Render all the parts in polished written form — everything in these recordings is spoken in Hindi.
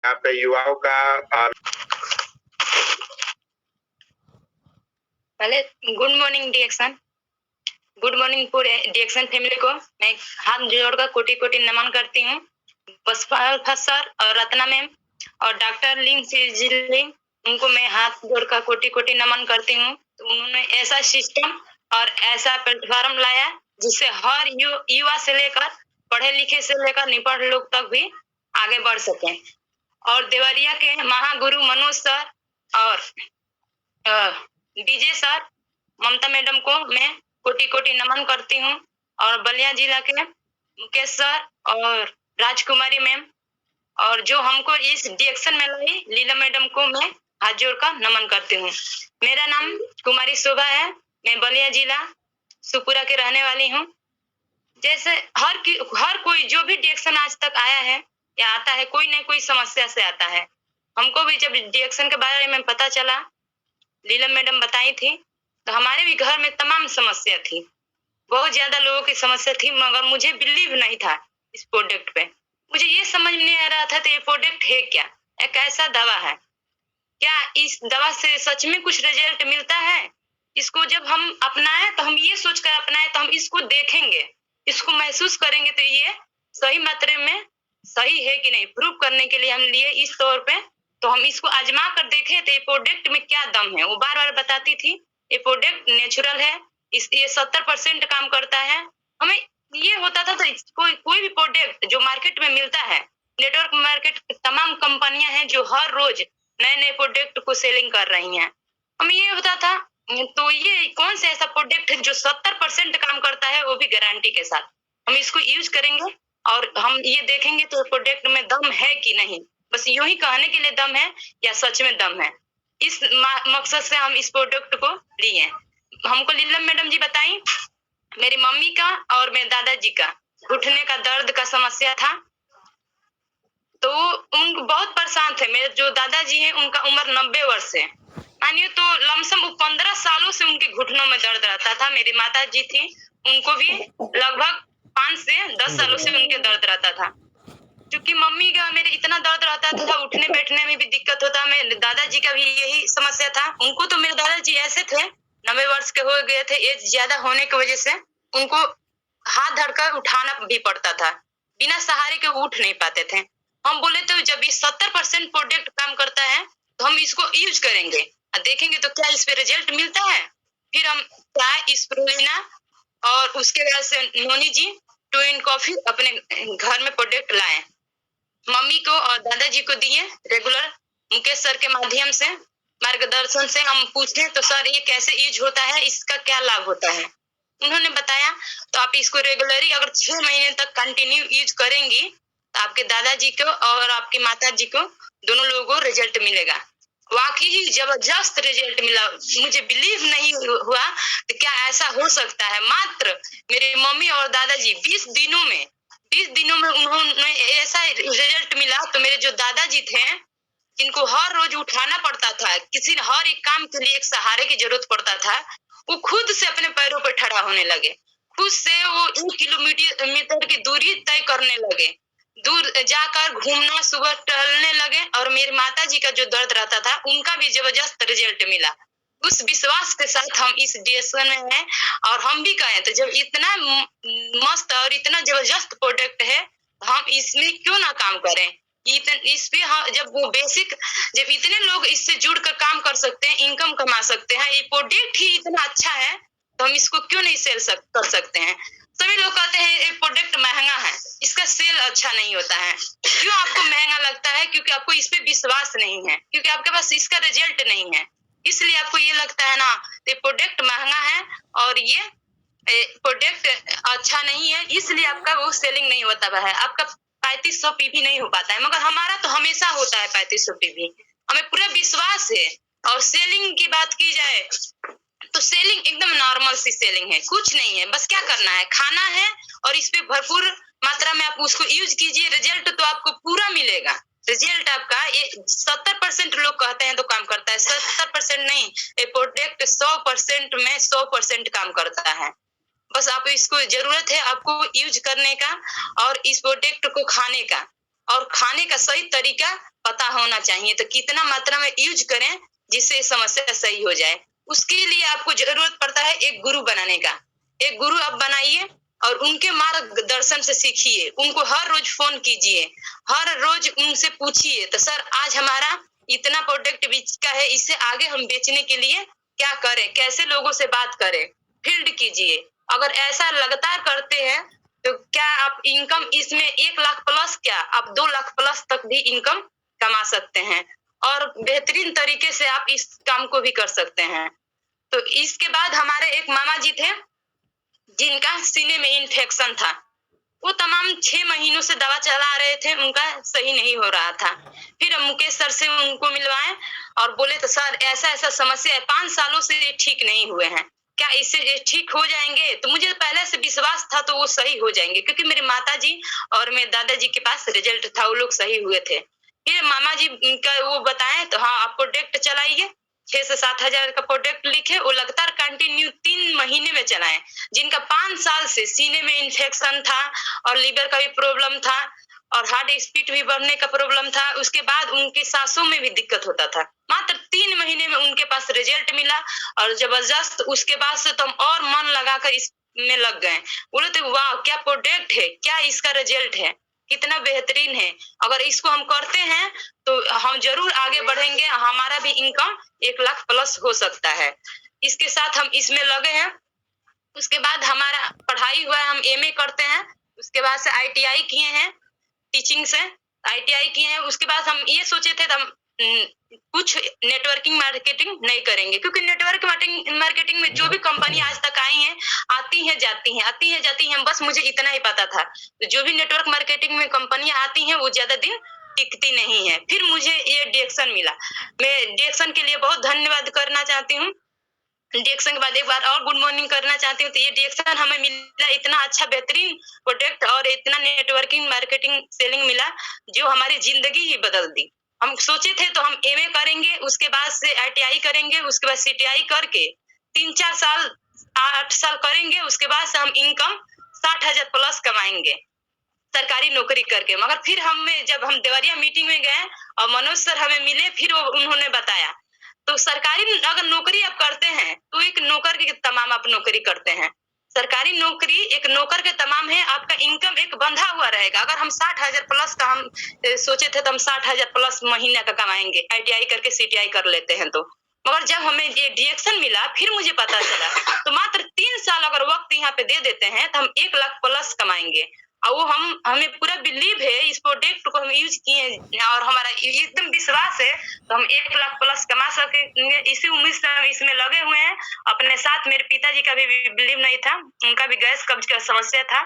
यहाँ पे युवाओं का पहले गुड मॉर्निंग डिएक्शन। गुड मॉर्निंग पूरे डिएक्शन फैमिली को मैं हाथ जोड़कर कोटि कोटि नमन करती हूँ। पुष्पा सर और रत्ना मैम और डॉक्टर लिंग सिजिलिंग, उनको मैं हाथ जोड़कर कोटि कोटि नमन करती हूँ। तो उन्होंने ऐसा सिस्टम और ऐसा प्लेटफॉर्म लाया जिससे हर युवा से लेकर पढ़े लिखे से लेकर निपढ़ लोग तक भी आगे बढ़ सके। और देवरिया के महागुरु मनोज सर और डीजे सर, ममता मैडम को मैं कोटि कोटि नमन करती हूँ। और बलिया जिला के मुकेश सर और राजकुमारी मैम और जो हमको इस डिएक्शन में लाई लीला मैडम को मैं हाथ जोड़कर नमन करती हूँ। मेरा नाम कुमारी शोभा है, मैं बलिया जिला सुपुरा के रहने वाली हूँ। जैसे हर कोई जो भी डिएक्शन आज तक आया है या आता है, कोई न कोई समस्या से आता है। हमको भी जब डिएक्शन के बारे में पता चला, लीला मैडम बताई थी, तो हमारे भी घर में तमाम समस्या थी, बहुत ज्यादा लोगों की समस्या थी, मगर मुझे बिलीव नहीं था इस प्रोडक्ट पे। मुझे ये समझ नहीं आ रहा था तो ये प्रोडक्ट है क्या, एक ऐसा दवा है क्या, इस दवा से सच में कुछ रिजल्ट मिलता है? इसको जब हम अपनाएं तो हम ये सोचकर अपनाएं तो हम इसको देखेंगे, इसको महसूस करेंगे, तो ये सही मात्रा में सही है कि नहीं, प्रूव करने के लिए हम लिए इस तौर पे। तो हम इसको आजमा कर देखे तो ये प्रोडक्ट में क्या दम है। वो बार बार बताती थी ये प्रोडक्ट नेचुरल है, ये 70% काम करता है। हमें ये होता था तो कोई भी प्रोडक्ट जो मार्केट में मिलता है, नेटवर्क मार्केट तमाम कंपनियां हैं जो हर रोज नए नए प्रोडक्ट को सेलिंग कर रही हैं। हमें ये होता था तो ये कौन सा ऐसा प्रोडक्ट है जो 70% काम करता है, वो भी गारंटी के साथ। हम इसको यूज करेंगे और हम ये देखेंगे तो प्रोडक्ट में दम है कि नहीं, बस यूं ही कहने के लिए दम है या सच में दम है, इस मकसद से हम इस प्रोडक्ट को लिए। हमको लीलम मैडम जी बताई, मेरी मम्मी का और मेरे दादाजी का घुटने का दर्द का समस्या था, तो उन बहुत परेशान थे। मेरे जो दादाजी हैं उनका उम्र 90 वर्ष है, मानिए तो लमसम 15 सालों से उनके घुटनों में दर्द रहता था। मेरी माता जी थी, उनको भी लगभग 5 से 10 सालों से उनके दर्द रहता था। क्योंकि मम्मी का मेरे इतना दर्द रहता था, उठने बैठने में भी दिक्कत होता। मेरे दादाजी का भी यही समस्या था। उनको तो मेरे दादाजी ऐसे थे, 90 वर्ष के हो गए थे, एज ज्यादा होने की वजह से उनको हाथ धरकर उठाना भी पड़ता था, बिना सहारे के उठ नहीं पाते थे। हम बोले तो जब ये 70% प्रोडक्ट काम करता है तो हम इसको यूज करेंगे और देखेंगे तो क्या इस पे रिजल्ट मिलता है। फिर हम चाय स्प्रुलिना और उसके बाद से नोनी जी 2 इन कॉफी अपने घर में प्रोडक्ट लाए, मम्मी को और दादाजी को दिए। रेगुलर मुकेश सर के माध्यम से मार्गदर्शन से हम पूछे तो सर ये कैसे यूज होता है, इसका क्या लाभ होता है, उन्होंने बताया। तो आप इसको रेगुलरली अगर 6 महीने तक कंटिन्यू यूज करेंगी तो आपके दादाजी को और आपकी माता जी को दोनों लोगों को रिजल्ट मिलेगा। वाकई ही जबरदस्त रिजल्ट मिला, मुझे बिलीव नहीं हुआ तो क्या ऐसा हो सकता है। मात्र मेरे मम्मी और दादाजी 20 दिनों में उन्होंने ऐसा रिजल्ट मिला। तो मेरे जो दादाजी थे जिनको हर रोज उठाना पड़ता था, किसी हर एक काम के लिए एक सहारे की जरूरत पड़ता था, वो खुद से अपने पैरों पर खड़ा होने लगे। खुद से वो 1 किलोमीटर की दूरी तय करने लगे, दूर जाकर घूमना, सुबह टहलने लगे। और मेरी माता जी का जो दर्द रहता था उनका भी जबरदस्त रिजल्ट मिला। उस विश्वास के साथ हम इस डिएक्शन में हैं और हम भी कहें तो जब इतना मस्त और इतना जबरदस्त प्रोडक्ट है तो हम इसमें क्यों ना काम करें। इस पे जब वो बेसिक, जब इतने लोग इससे जुड़कर काम कर सकते हैं, इनकम कमा सकते हैं, ये प्रोडक्ट ही इतना अच्छा है तो हम इसको क्यों नहीं कर सकते हैं। सभी लोग कहते हैं ये प्रोडक्ट महंगा है, इसका सेल अच्छा नहीं होता है। क्यों आपको महंगा लगता है? क्योंकि आपको इस पे विश्वास नहीं है, क्योंकि आपके पास इसका रिजल्ट नहीं है, इसलिए आपको ये लगता है ना ये प्रोडक्ट महंगा है और ये प्रोडक्ट अच्छा नहीं है, इसलिए आपका वो सेलिंग नहीं होता है, आपका 3500 पीवी नहीं हो पाता है। मगर हमारा तो हमेशा होता है 3500 पीवी, हमें पूरा विश्वास है। और सेलिंग की बात की जाए तो सेलिंग एकदम नॉर्मल सी सेलिंग है, कुछ नहीं है, बस क्या करना है, खाना है और इस पे भरपूर मात्रा में आप उसको यूज कीजिए, रिजल्ट तो आपको पूरा मिलेगा। रिजल्ट आपका ये 70% लोग कहते हैं तो काम करता है, 70% नहीं, ये प्रोडक्ट 100% में 100% काम करता है। बस आप इसको जरूरत है आपको यूज करने का और इस प्रोडक्ट को खाने का और खाने का सही तरीका पता होना चाहिए। तो कितना मात्रा में यूज करें जिससे समस्या सही हो जाए। उसके लिए आपको जरूरत पड़ता है एक गुरु बनाने का। एक गुरु आप बनाइए और उनके मार्गदर्शन से सीखिए। उनको हर रोज फोन कीजिए, हर रोज उनसे पूछिए तो सर आज हमारा इतना प्रोडक्ट बिका है, इससे आगे हम बेचने के लिए क्या करें, कैसे लोगों से बात करें, फील्ड कीजिए। अगर ऐसा लगातार करते हैं तो क्या आप इनकम इसमें 1 लाख प्लस, क्या आप 2 लाख प्लस तक भी इनकम कमा सकते हैं और बेहतरीन तरीके से आप इस काम को भी कर सकते हैं। तो इसके बाद हमारे एक मामा जी थे जिनका सीने में इन्फेक्शन था। वो तमाम 6 महीनों से दवा चला रहे थे, उनका सही नहीं हो रहा था। फिर हम मुकेश सर से उनको मिलवाए और बोले तो सर ऐसा ऐसा समस्या है, 5 सालों से ये ठीक नहीं हुए हैं, क्या इससे ये ठीक हो जाएंगे? तो मुझे पहले से विश्वास था तो वो सही हो जाएंगे, क्योंकि मेरी माता जी और मेरे दादाजी के पास रिजल्ट था, वो लोग सही हुए थे। फिर मामा जी का वो बताए तो हाँ आप प्रोडक्ट चलाइए। 6 से 7 हजार का प्रोडक्ट लिखे, वो लगातार कंटिन्यू 3 महीने में चलाए। जिनका 5 साल से सीने में इन्फेक्शन था और लीवर का भी प्रॉब्लम था और हार्ट स्पीड भी बढ़ने का प्रॉब्लम था, उसके बाद उनके सांसों में भी दिक्कत होता था। मात्र 3 महीने में उनके पास रिजल्ट मिला और जबरदस्त। उसके बाद से तो हम और मन लगाकर इसमें लग गए। बोले तो वाह क्या प्रोडक्ट है, क्या इसका रिजल्ट है, कितना बेहतरीन है। अगर इसको हम करते हैं तो हम जरूर आगे बढ़ेंगे, हमारा भी इनकम 1 लाख प्लस हो सकता है। इसके साथ हम इसमें लगे हैं। उसके बाद हमारा पढ़ाई हुआ है, हम एमए करते हैं। उसके बाद से आईटीआई किए हैं, टीचिंग से आईटीआई किए हैं। उसके बाद हम ये सोचे थे हम कुछ नेटवर्किंग मार्केटिंग नहीं करेंगे, क्योंकि नेटवर्क मार्केटिंग में जो भी कंपनी आज तक आई है, आती है जाती है, आती है जाती है, बस मुझे इतना ही पता था। तो जो भी नेटवर्क मार्केटिंग में कंपनियां आती हैं वो ज्यादा दिन टिकती नहीं है। फिर मुझे ये डिएक्शन मिला। मैं डिएक्शन के लिए बहुत धन्यवाद करना चाहती हूँ। डिएक्शन के बाद एक बार और गुड मॉर्निंग करना चाहती हूँ। तो ये डिएक्शन हमें मिला, इतना अच्छा बेहतरीन प्रोडक्ट और इतना नेटवर्किंग मार्केटिंग सेलिंग मिला जो हमारी जिंदगी ही बदल दी। हम सोचे थे तो हम एमए करेंगे, उसके बाद से आईटीआई करेंगे, उसके बाद सीटीआई करके 3-4 साल 8 साल करेंगे, उसके बाद से हम इनकम 60,000 प्लस कमाएंगे सरकारी नौकरी करके। मगर फिर हमें जब हम देवरिया मीटिंग में गए और मनोज सर हमें मिले, फिर उन्होंने बताया तो सरकारी अगर नौकरी आप करते हैं तो एक नौकर के तमाम आप नौकरी करते हैं। सरकारी नौकरी एक नौकर के तमाम है, आपका इनकम एक बंधा हुआ रहेगा। अगर हम 60,000 प्लस का हम सोचे थे तो हम 60,000 प्लस महीना का कमाएंगे आईटीआई करके सीटीआई कर लेते हैं तो। मगर जब हमें ये डिएक्शन मिला फिर मुझे पता चला तो मात्र 3 साल अगर वक्त यहाँ पे दे देते हैं तो हम 1 लाख प्लस कमाएंगे। और वो हमें पूरा बिलीव है, इस प्रोडक्ट को हम यूज किए और हमारा एकदम विश्वास है तो हम 1 लाख प्लस कमा सकेंगे। इसी उम्मीद से हम इसमें लगे हुए हैं। अपने साथ मेरे पिताजी का भी बिलीव नहीं था, उनका भी गैस कब्ज का समस्या था,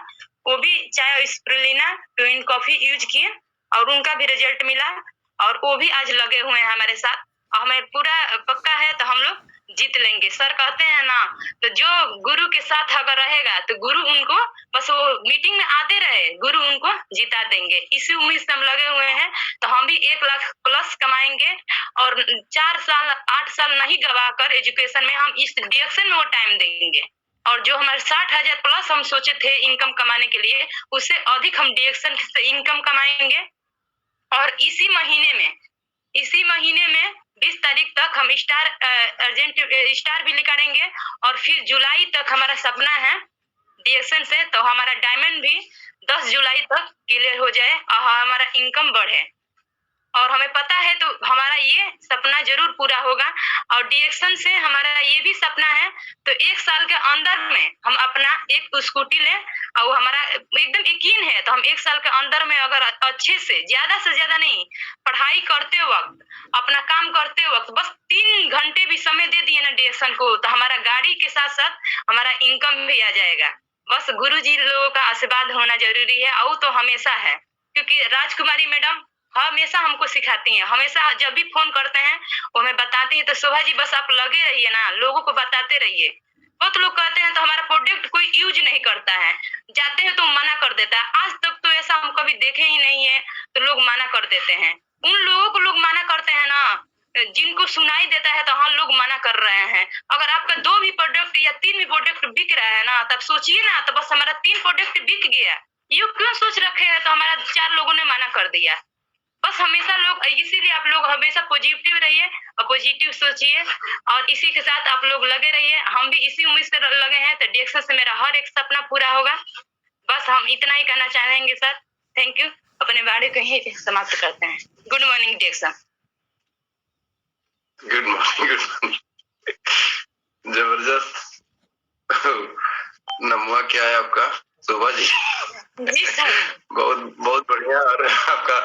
वो भी चाय स्पिरुलिना ट्विन कॉफी यूज किए और उनका भी रिजल्ट मिला और वो भी आज लगे हुए हैं हमारे साथ। हमें पूरा पक्का है तो हम लोग जीत लेंगे। सर कहते हैं ना, तो जो गुरु के साथ अगर रहेगा तो गुरु उनको बस वो मीटिंग में आते रहे, गुरु उनको जिता देंगे। इसी उम्मीद से हम लगे हुए हैं तो हम भी 1 लाख प्लस कमाएंगे और 4 साल 8 साल नहीं गवा कर एजुकेशन में हम इस डिएक्शन में वो टाइम देंगे। और जो हमारे 60,000 प्लस हम सोचे थे इनकम कमाने के लिए, उससे अधिक हम डिएक्शन से इनकम कमाएंगे। और इसी महीने में 20 तारीख तक हम स्टार भी निकालेंगे और फिर जुलाई तक हमारा सपना है डिएक्शन से तो हमारा डायमंड भी 10 जुलाई तक क्लियर हो जाए और हमारा इनकम बढ़े। और हमें पता है तो हमारा ये सपना जरूर पूरा होगा। और डिएक्शन से हमारा ये भी सपना है तो 1 साल के अंदर में हम अपना एक स्कूटी लें और हमारा एकदम यकीन है तो हम 1 साल के अंदर में अगर अच्छे से ज्यादा नहीं, पढ़ाई करते वक्त अपना काम करते वक्त बस 3 घंटे भी समय दे दिए ना डिएक्शन को तो हमारा गाड़ी के साथ साथ हमारा इनकम भी आ जाएगा। बस गुरुजी लोगों का आशीर्वाद होना जरूरी है और तो हमेशा है, क्योंकि राजकुमारी मैडम हमेशा हमको सिखाती हैं। हमेशा जब भी फोन करते हैं वो हमें बताती है तो शोभा जी बस आप लगे रहिए ना, लोगों को बताते रहिए। बहुत लोग कहते हैं तो हमारा प्रोडक्ट कोई यूज नहीं करता है, जाते हैं तो मना कर देता है। आज तक तो ऐसा हम कभी देखे ही नहीं है तो लोग मना कर देते हैं। उन लोगों को लोग मना करते हैं ना जिनको सुनाई देता है तो हम लोग मना कर रहे हैं। अगर आपका 2 भी प्रोडक्ट या 3 भी प्रोडक्ट बिक रहा है ना तब सोचिए ना, तो बस हमारा 3 प्रोडक्ट बिक गया ये क्यों सोच रखे हैं? तो हमारा 4 लोगों ने मना कर दिया। बस हमेशा लोग, इसीलिए आप लोग हमेशा पॉजिटिव रहिए और पॉजिटिव सोचिए और इसी के साथ आप लोग लगे रहिए। हम भी इसी उम्मीद से लगे हैं, तो डीएक्शन से मेरा हर एक सपना पूरा होगा। बस हम इतना ही कहना चाहेंगे सर। Thank you. अपने बारे को यही समाप्त करते हैं। गुड मॉर्निंग डीएक्शन। Good morning, good morning. जबरदस्त। नमवा क्या है आपका? शोभा जी। जी सर। बहुत बहुत बढ़िया। और आपका